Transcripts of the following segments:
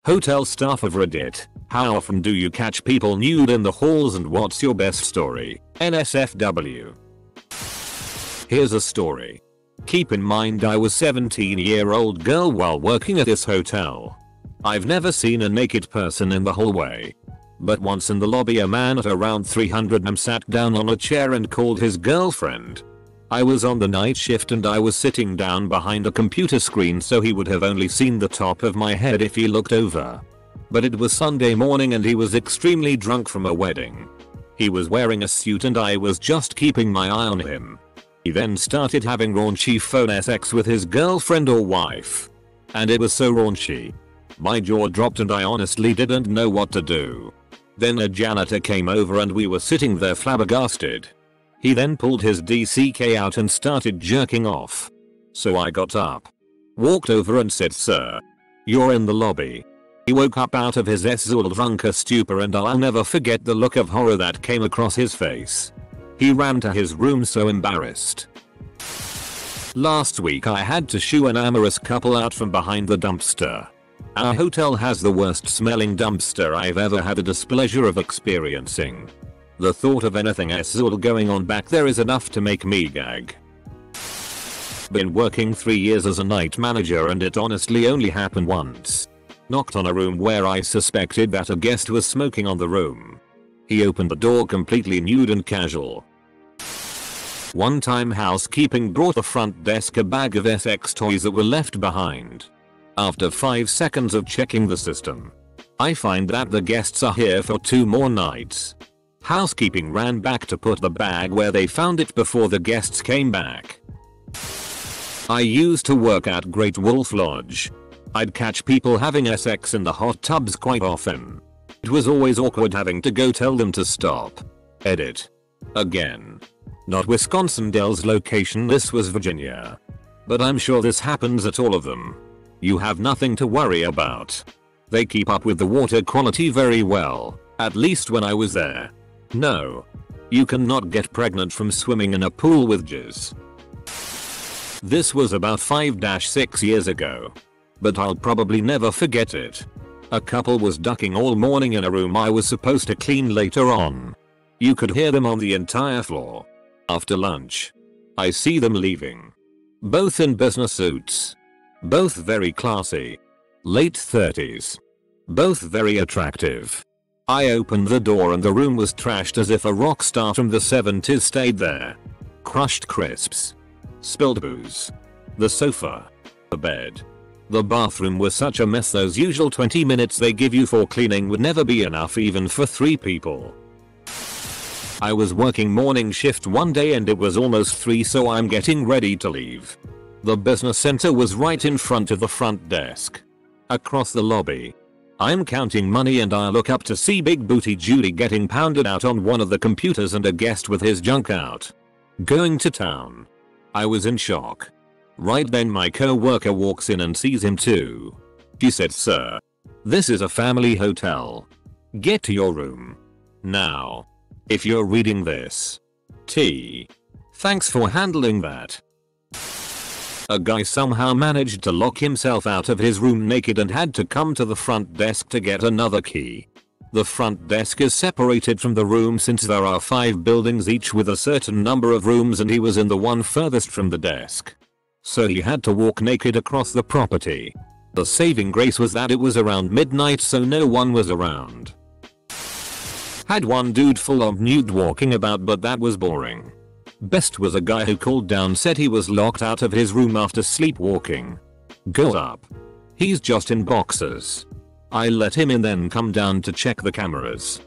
Hotel staff of Reddit. How often do you catch people nude in the halls and what's your best story? NSFW. Here's a story. Keep in mind I was 17-year-old girl while working at this hotel. I've never seen a naked person in the hallway. But once in the lobby a man at around 300 am sat down on a chair and called his girlfriend. I was on the night shift and I was sitting down behind a computer screen so he would have only seen the top of my head if he looked over. But it was Sunday morning and he was extremely drunk from a wedding. He was wearing a suit and I was just keeping my eye on him. He then started having raunchy phone sex with his girlfriend or wife. And it was so raunchy. My jaw dropped and I honestly didn't know what to do. Then a janitor came over and we were sitting there flabbergasted. He then pulled his DCK out and started jerking off. So I got up, walked over and said, "Sir, you're in the lobby." He woke up out of his drunker stupor and I'll never forget the look of horror that came across his face. He ran to his room so embarrassed. Last week I had to shoo an amorous couple out from behind the dumpster. Our hotel has the worst smelling dumpster I've ever had the displeasure of experiencing. The thought of anything going on back there is enough to make me gag. Been working 3 years as a night manager and it honestly only happened once. Knocked on a room where I suspected that a guest was smoking on the room. He opened the door completely nude and casual. One time housekeeping brought the front desk a bag of SX toys that were left behind. After 5 seconds of checking the system, I find that the guests are here for 2 more nights. Housekeeping ran back to put the bag where they found it before the guests came back. I used to work at Great Wolf Lodge. I'd catch people having sex in the hot tubs quite often. It was always awkward having to go tell them to stop. Edit. Again. Not Wisconsin Dells location, this was Virginia. But I'm sure this happens at all of them. You have nothing to worry about. They keep up with the water quality very well, at least when I was there. No. You cannot get pregnant from swimming in a pool with jizz. This was about 5-6 years ago. But I'll probably never forget it. A couple was ducking all morning in a room I was supposed to clean later on. You could hear them on the entire floor. After lunch, I see them leaving. Both in business suits. Both very classy. Late 30s. Both very attractive. I opened the door and the room was trashed as if a rock star from the 70s stayed there. Crushed crisps. Spilled booze. The sofa. The bed. The bathroom was such a mess. Those usual 20 minutes they give you for cleaning would never be enough even for 3 people. I was working morning shift one day and it was almost 3 so I'm getting ready to leave. The business center was right in front of the front desk. Across the lobby. I'm counting money and I look up to see Big Booty Judy getting pounded out on one of the computers and a guest with his junk out. Going to town. I was in shock. Right then my co-worker walks in and sees him too. She said, "Sir, this is a family hotel. Get to your room. Now. If you're reading this. T. Thanks for handling that." A guy somehow managed to lock himself out of his room naked and had to come to the front desk to get another key. The front desk is separated from the room since there are 5 buildings each with a certain number of rooms and he was in the one furthest from the desk. So he had to walk naked across the property. The saving grace was that it was around midnight so no one was around. Had one dude full on nude walking about but that was boring. Best was a guy who called down said he was locked out of his room after sleepwalking. Go up. He's just in boxers. I let him in then come down to check the cameras.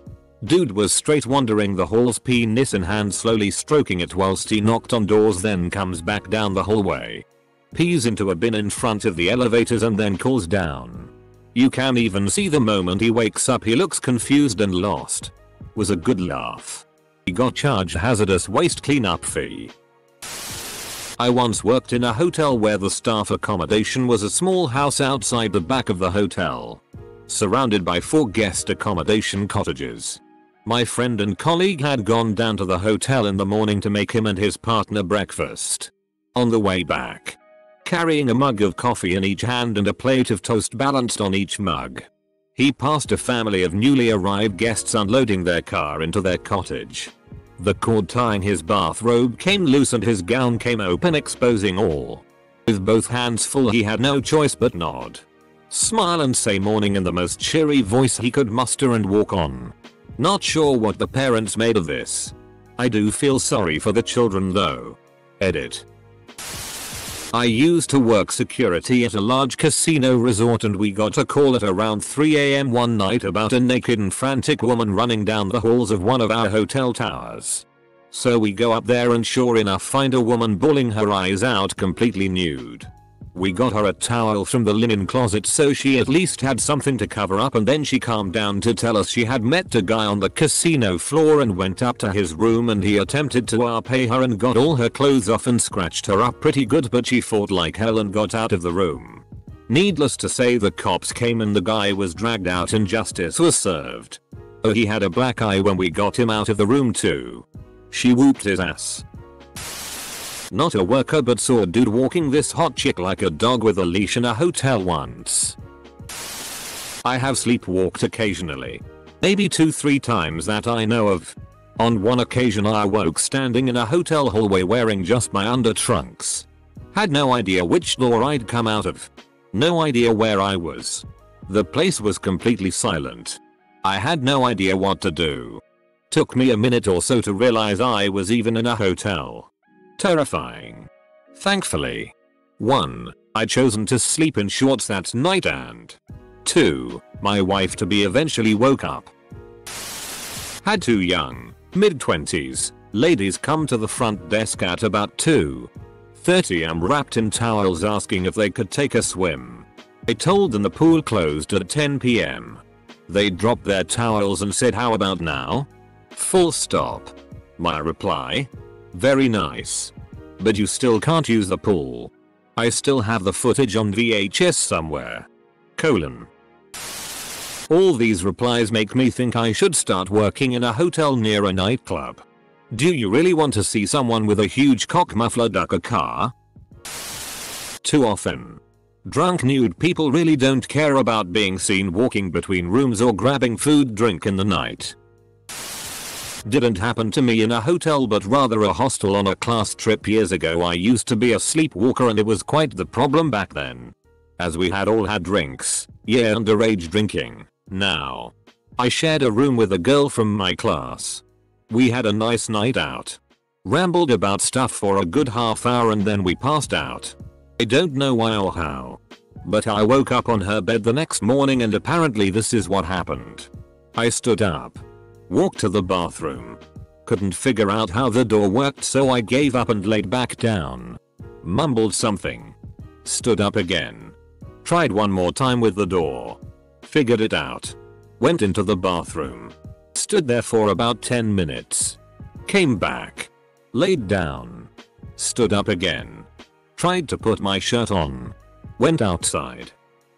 Dude was straight wandering the halls, penis in hand, slowly stroking it whilst he knocked on doors, then comes back down the hallway. Pees into a bin in front of the elevators and then calls down. You can even see the moment he wakes up he looks confused and lost. Was a good laugh. He got charged hazardous waste cleanup fee. I once worked in a hotel where the staff accommodation was a small house outside the back of the hotel, surrounded by 4 guest accommodation cottages. My friend and colleague had gone down to the hotel in the morning to make him and his partner breakfast. On the way back, carrying a mug of coffee in each hand and a plate of toast balanced on each mug, He passed a family of newly arrived guests unloading their car into their cottage. The cord tying his bathrobe came loose and his gown came open, exposing all. With both hands full, he had no choice but nod, smile and say morning in the most cheery voice he could muster and walk on. Not sure what the parents made of this. I do feel sorry for the children though. Edit. I used to work security at a large casino resort and we got a call at around 3 AM one night about a naked and frantic woman running down the halls of one of our hotel towers. So we go up there and sure enough find a woman bawling her eyes out, completely nude. We got her a towel from the linen closet so she at least had something to cover up, and then she calmed down to tell us she had met a guy on the casino floor and went up to his room and he attempted to pay her and got all her clothes off and scratched her up pretty good, but she fought like hell and got out of the room. Needless to say, the cops came and the guy was dragged out and justice was served. Oh, he had a black eye when we got him out of the room too. She whooped his ass. Not a worker but saw a dude walking this hot chick like a dog with a leash in a hotel once. I have sleepwalked occasionally. Maybe 2-3 times that I know of. On one occasion I woke standing in a hotel hallway wearing just my undertrunks. Had no idea which door I'd come out of. No idea where I was. The place was completely silent. I had no idea what to do. Took me a minute or so to realize I was even in a hotel. Terrifying. Thankfully, 1. I chosen to sleep in shorts that night, and 2. My wife to be eventually woke up. Had 2 young, mid-20s, ladies come to the front desk at about 2:30 am wrapped in towels asking if they could take a swim. I told them the pool closed at 10 PM. They dropped their towels and said, "How about now?" Full stop. My reply? Very nice. But you still can't use the pool. I still have the footage on VHS somewhere. All these replies make me think I should start working in a hotel near a nightclub. Do you really want to see someone with a huge cock muffler duck a car? Too often. Drunk nude people really don't care about being seen walking between rooms or grabbing food drink in the night. Didn't happen to me in a hotel but rather a hostel on a class trip years ago. I used to be a sleepwalker and it was quite the problem back then, as we had all had drinks. Yeah, underage drinking. Now, I shared a room with a girl from my class. We had a nice night out. Rambled about stuff for a good half hour and then we passed out. I don't know why or how, but I woke up on her bed the next morning and apparently this is what happened. I stood up. Walked to the bathroom. Couldn't figure out how the door worked so I gave up and laid back down. Mumbled something. Stood up again. Tried one more time with the door. Figured it out. Went into the bathroom. Stood there for about 10 minutes. Came back. Laid down. Stood up again. Tried to put my shirt on. Went outside.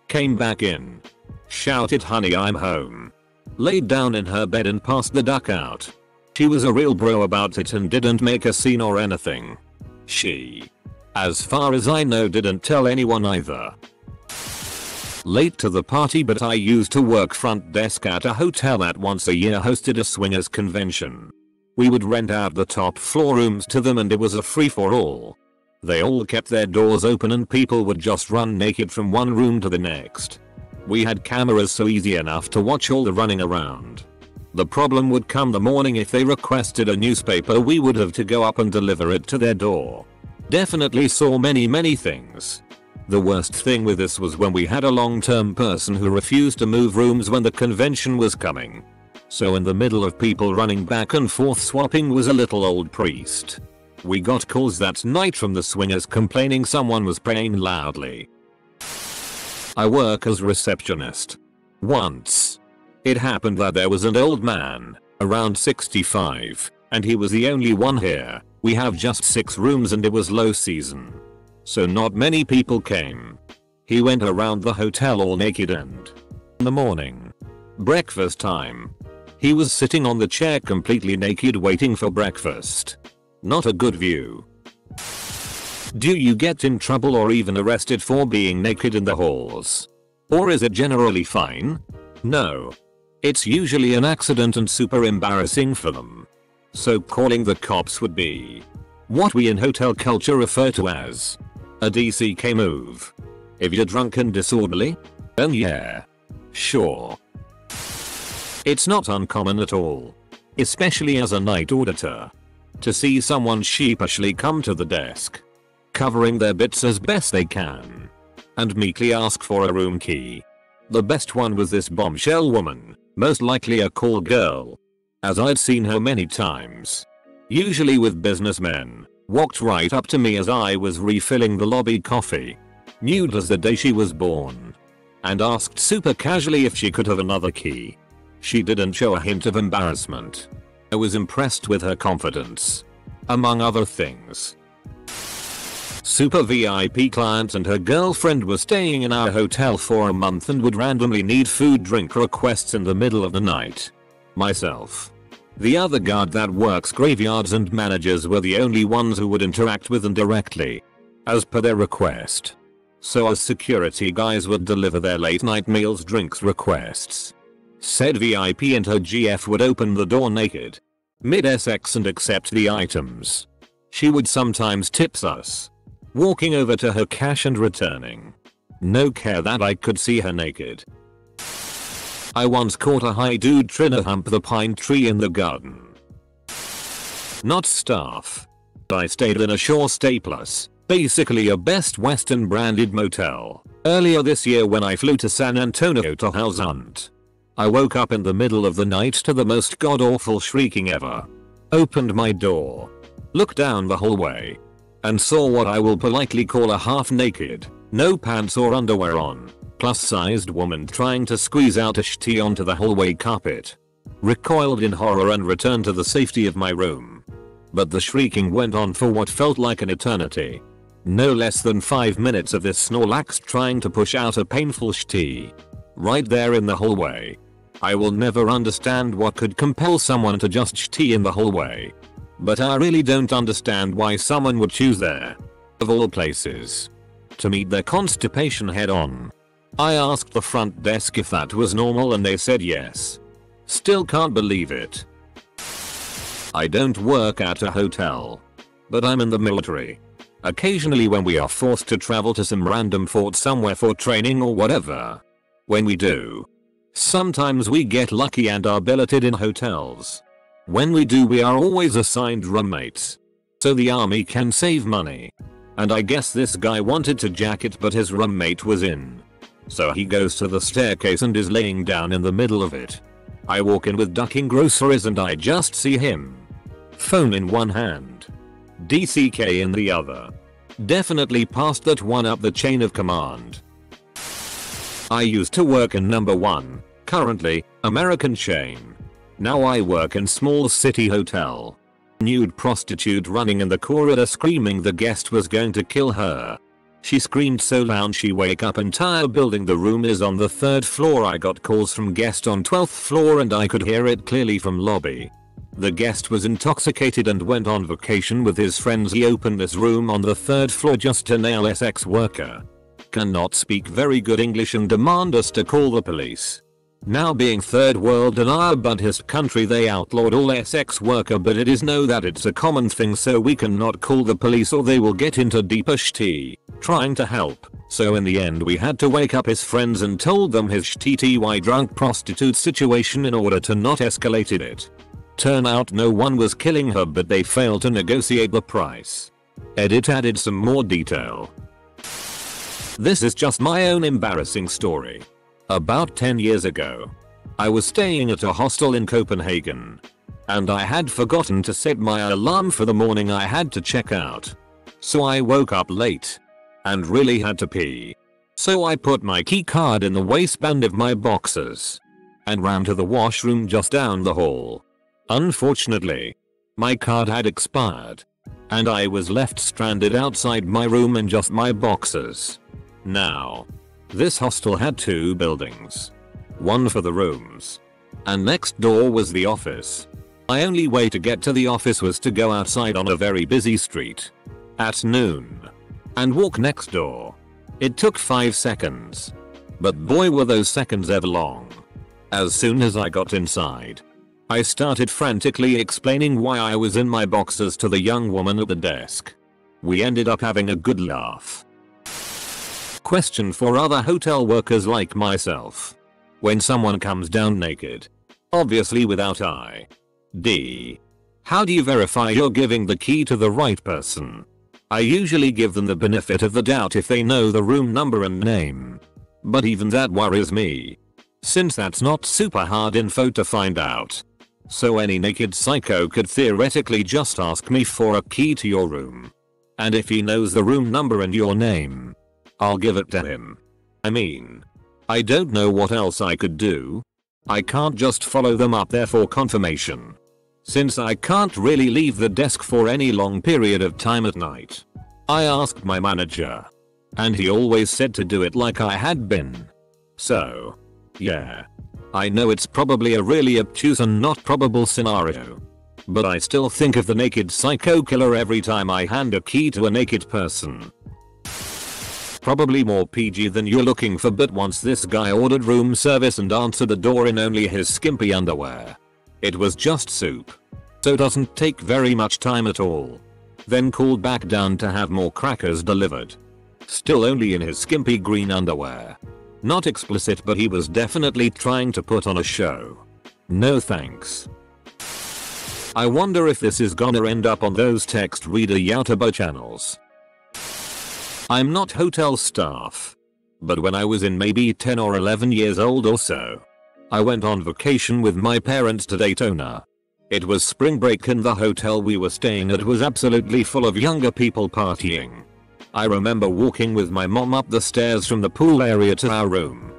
Came back in. Shouted, "Honey, I'm home." Laid down in her bed and passed the duck out. She was a real bro about it and didn't make a scene or anything. She, as far as I know, didn't tell anyone either. Late to the party, but I used to work front desk at a hotel that once a year hosted a swingers convention. We would rent out the top floor rooms to them and it was a free-for-all. They all kept their doors open and people would just run naked from one room to the next. We had cameras so easy enough to watch all the running around. The problem would come the morning if they requested a newspaper, we would have to go up and deliver it to their door. Definitely saw many things. The worst thing with this was when we had a long-term person who refused to move rooms when the convention was coming. So in the middle of people running back and forth swapping was a little old priest. We got calls that night from the swingers complaining someone was praying loudly. I work as receptionist. Once, it happened that there was an old man, around 65, and he was the only one here. We have just 6 rooms and it was low season, so not many people came. He went around the hotel all naked and in the morning, breakfast time, he was sitting on the chair completely naked waiting for breakfast. Not a good view. Do you get in trouble or even arrested for being naked in the halls? Or is it generally fine? No. It's usually an accident and super embarrassing for them. So calling the cops would be what we in hotel culture refer to as a DCK move. If you're drunk and disorderly, then yeah. Sure. It's not uncommon at all, especially as a night auditor, to see someone sheepishly come to the desk, covering their bits as best they can, and meekly ask for a room key. The best one was this bombshell woman, most likely a call girl, as I'd seen her many times, usually with businessmen, walked right up to me as I was refilling the lobby coffee, nude as the day she was born, and asked super casually if she could have another key. She didn't show a hint of embarrassment. I was impressed with her confidence, among other things. Super VIP client and her girlfriend were staying in our hotel for a month and would randomly need food drink requests in the middle of the night. Myself, the other guard that works graveyards, and managers were the only ones who would interact with them directly, as per their request. So as security guys would deliver their late night meals drinks requests. Said VIP and her GF would open the door naked, mid-sex, and accept the items. She would sometimes tip us, walking over to her cash and returning. No care that I could see her naked. I once caught a high dude trying to hump the pine tree in the garden. Not staff. I stayed in a Shore Stay Plus, basically a Best Western branded motel, earlier this year when I flew to San Antonio to house hunt. I woke up in the middle of the night to the most god-awful shrieking ever. Opened my door, looked down the hallway, and saw what I will politely call a half-naked, no pants or underwear on, plus-sized woman trying to squeeze out a shitty onto the hallway carpet. Recoiled in horror and returned to the safety of my room. But the shrieking went on for what felt like an eternity. No less than 5 minutes of this Snorlax trying to push out a painful shitty, right there in the hallway. I will never understand what could compel someone to just shitty in the hallway. But I really don't understand why someone would choose there, of all places, to meet their constipation head on. I asked the front desk if that was normal and they said yes. Still can't believe it. I don't work at a hotel, but I'm in the military. Occasionally when we are forced to travel to some random fort somewhere for training or whatever. When we do, sometimes we get lucky and are billeted in hotels. When we do, we are always assigned roommates, so the army can save money. And I guess this guy wanted to jack it, but his roommate was in. So he goes to the staircase and is laying down in the middle of it. I walk in with ducking groceries and I just see him. Phone in one hand, DCK in the other. Definitely passed that one up the chain of command. I used to work in number 1, currently, American chain. Now I work in small city hotel. Nude prostitute running in the corridor screaming the guest was going to kill her. She screamed so loud she wake up entire building. The room is on the 3rd floor. I got calls from guest on 12th floor and I could hear it clearly from lobby. The guest was intoxicated and went on vacation with his friends. He opened this room on the 3rd floor just to nail sex worker. Cannot speak very good English and demand us to call the police. Now being third world in our Buddhist country, they outlawed all sex worker, but it is know that it's a common thing, so we cannot call the police or they will get into deeper shitty trying to help. So in the end we had to wake up his friends and told them his shitty drunk prostitute situation in order to not escalate it. Turn out no one was killing her, but they failed to negotiate the price. Edit added some more detail. This is just my own embarrassing story. About 10 years ago, I was staying at a hostel in Copenhagen, and I had forgotten to set my alarm for the morning I had to check out. So I woke up late and really had to pee. So I put my key card in the waistband of my boxers and ran to the washroom just down the hall. Unfortunately, my card had expired, and I was left stranded outside my room in just my boxers. Now, this hostel had 2 buildings. One for the rooms, and next door was the office. My only way to get to the office was to go outside on a very busy street at noon and walk next door. It took 5 seconds, but boy were those seconds ever long. As soon as I got inside, I started frantically explaining why I was in my boxers to the young woman at the desk. We ended up having a good laugh. Question for other hotel workers like myself. When someone comes down naked, obviously without ID, how do you verify you're giving the key to the right person? I usually give them the benefit of the doubt if they know the room number and name. But even that worries me, since that's not super hard info to find out. So any naked psycho could theoretically just ask me for a key to your room. And if he knows the room number and your name, I'll give it to him. I mean, I don't know what else I could do. I can't just follow them up there for confirmation, since I can't really leave the desk for any long period of time at night. I asked my manager, and he always said to do it like I had been. So, yeah. I know it's probably a really obtuse and not probable scenario, but I still think of the naked psycho killer every time I hand a key to a naked person. Probably more PG than you're looking for, but once this guy ordered room service and answered the door in only his skimpy underwear. It was just soup, so doesn't take very much time at all. Then called back down to have more crackers delivered. Still only in his skimpy green underwear. Not explicit, but he was definitely trying to put on a show. No thanks. I wonder if this is gonna end up on those text reader Youtube channels. I'm not hotel staff, but when I was in maybe 10 or 11 years old or so, I went on vacation with my parents to Daytona. It was spring break and the hotel we were staying at was absolutely full of younger people partying. I remember walking with my mom up the stairs from the pool area to our room.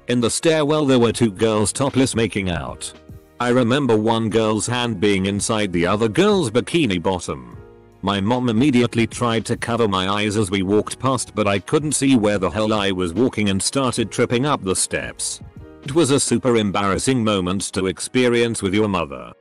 In the stairwell there were two girls topless making out. I remember one girl's hand being inside the other girl's bikini bottom. My mom immediately tried to cover my eyes as we walked past, but I couldn't see where the hell I was walking and started tripping up the steps. It was a super embarrassing moment to experience with your mother.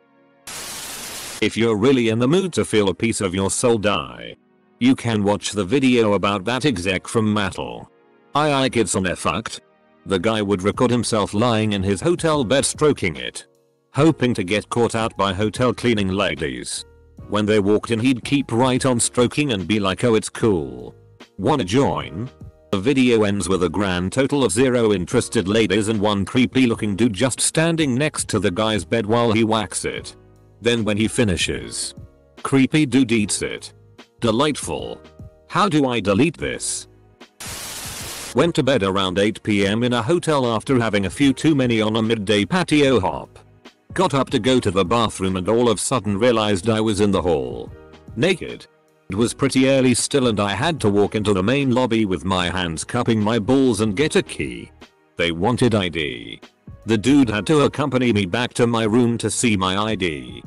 If you're really in the mood to feel a piece of your soul die, you can watch the video about that exec from Mattel. I kids on their fucked. The guy would record himself lying in his hotel bed stroking it, hoping to get caught out by hotel cleaning ladies. When they walked in he'd keep right on stroking and be like, oh it's cool. Wanna join? The video ends with a grand total of 0 interested ladies and one creepy looking dude just standing next to the guy's bed while he whacks it. Then when he finishes, creepy dude eats it. Delightful. How do I delete this? Went to bed around 8 PM in a hotel after having a few too many on a midday patio hop. Got up to go to the bathroom and all of a sudden realized I was in the hall. Naked. It was pretty early still and I had to walk into the main lobby with my hands cupping my balls and get a key. They wanted ID. The dude had to accompany me back to my room to see my ID.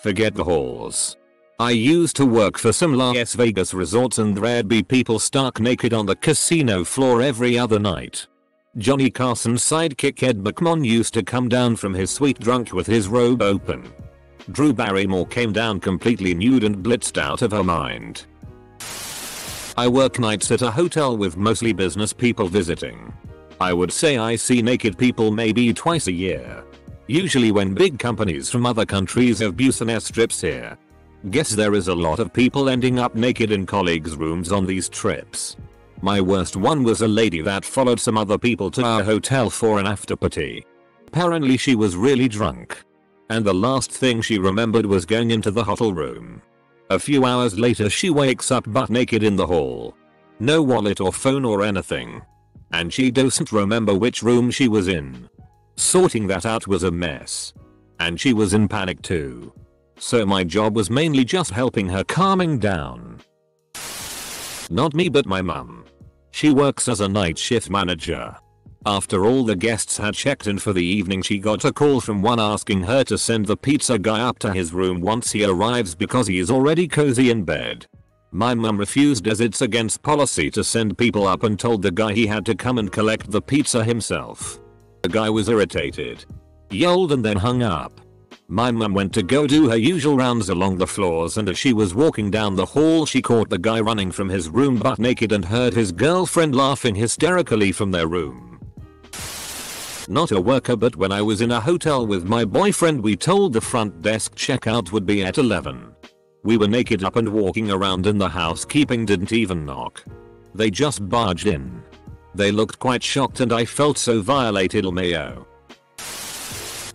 Forget the halls. I used to work for some Las Vegas resorts and there'd be people stark naked on the casino floor every other night. Johnny Carson's sidekick Ed McMahon used to come down from his suite drunk with his robe open. Drew Barrymore came down completely nude and blitzed out of her mind. I work nights at a hotel with mostly business people visiting. I would say I see naked people maybe twice a year. Usually when big companies from other countries have business trips here. Guess there is a lot of people ending up naked in colleagues' rooms on these trips. My worst one was a lady that followed some other people to our hotel for an after party. Apparently she was really drunk, and the last thing she remembered was going into the hotel room. A few hours later she wakes up butt naked in the hall. No wallet or phone or anything. And she doesn't remember which room she was in. Sorting that out was a mess. And she was in panic too. So my job was mainly just helping her calming down. Not me but my mum. She works as a night shift manager. After all the guests had checked in for the evening she got a call from one asking her to send the pizza guy up to his room once he arrives because he is already cozy in bed. My mum refused as it's against policy to send people up and told the guy he had to come and collect the pizza himself. The guy was irritated, yelled and then hung up. My mum went to go do her usual rounds along the floors and as she was walking down the hall she caught the guy running from his room butt naked and heard his girlfriend laughing hysterically from their room. Not a worker, but when I was in a hotel with my boyfriend, we told the front desk checkout would be at 11. We were naked up and walking around and the housekeeping didn't even knock. They just barged in. They looked quite shocked and I felt so violated, LMAO.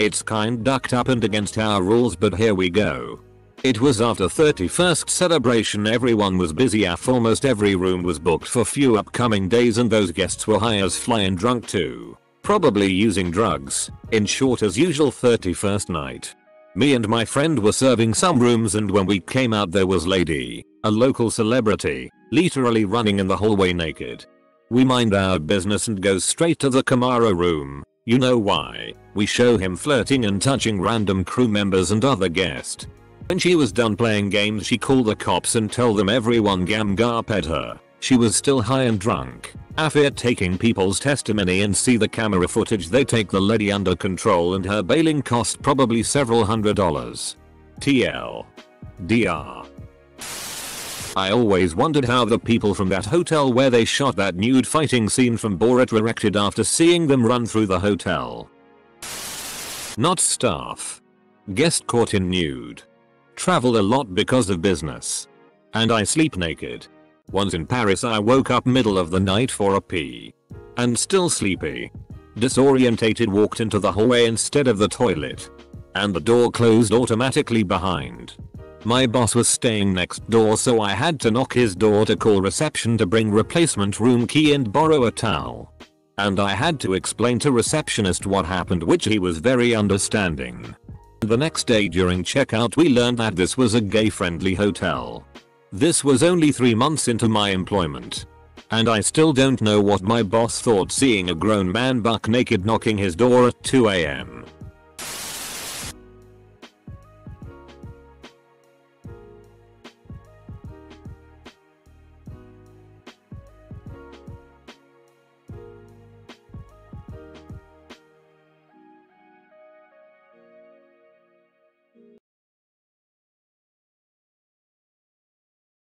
It's kind ducked up and against our rules, but here we go. It was after 31st celebration, everyone was busy AF, almost every room was booked for few upcoming days and those guests were high as fly and drunk too. Probably using drugs. In short, as usual 31st night. Me and my friend were serving some rooms and when we came out there was Lady, a local celebrity, literally running in the hallway naked. We mind our business and go straight to the Camaro room. You know why? We show him flirting and touching random crew members and other guests. When she was done playing games, she called the cops and told them everyone gamgarped her. She was still high and drunk. After taking people's testimony and see the camera footage, they take the lady under control and her bailing cost probably several $100s. TL. DR. I always wondered how the people from that hotel where they shot that nude fighting scene from Borat reacted after seeing them run through the hotel. Not staff. Guest caught in nude. Travel a lot because of business. And I sleep naked. Once in Paris I woke up middle of the night for a pee. And still sleepy. Disorientated, walked into the hallway instead of the toilet. And the door closed automatically behind. My boss was staying next door, so I had to knock his door to call reception to bring replacement room key and borrow a towel. And I had to explain to receptionist what happened, which he was very understanding. The next day during checkout we learned that this was a gay-friendly hotel. This was only 3 months into my employment. And I still don't know what my boss thought seeing a grown man buck naked knocking his door at 2 AM.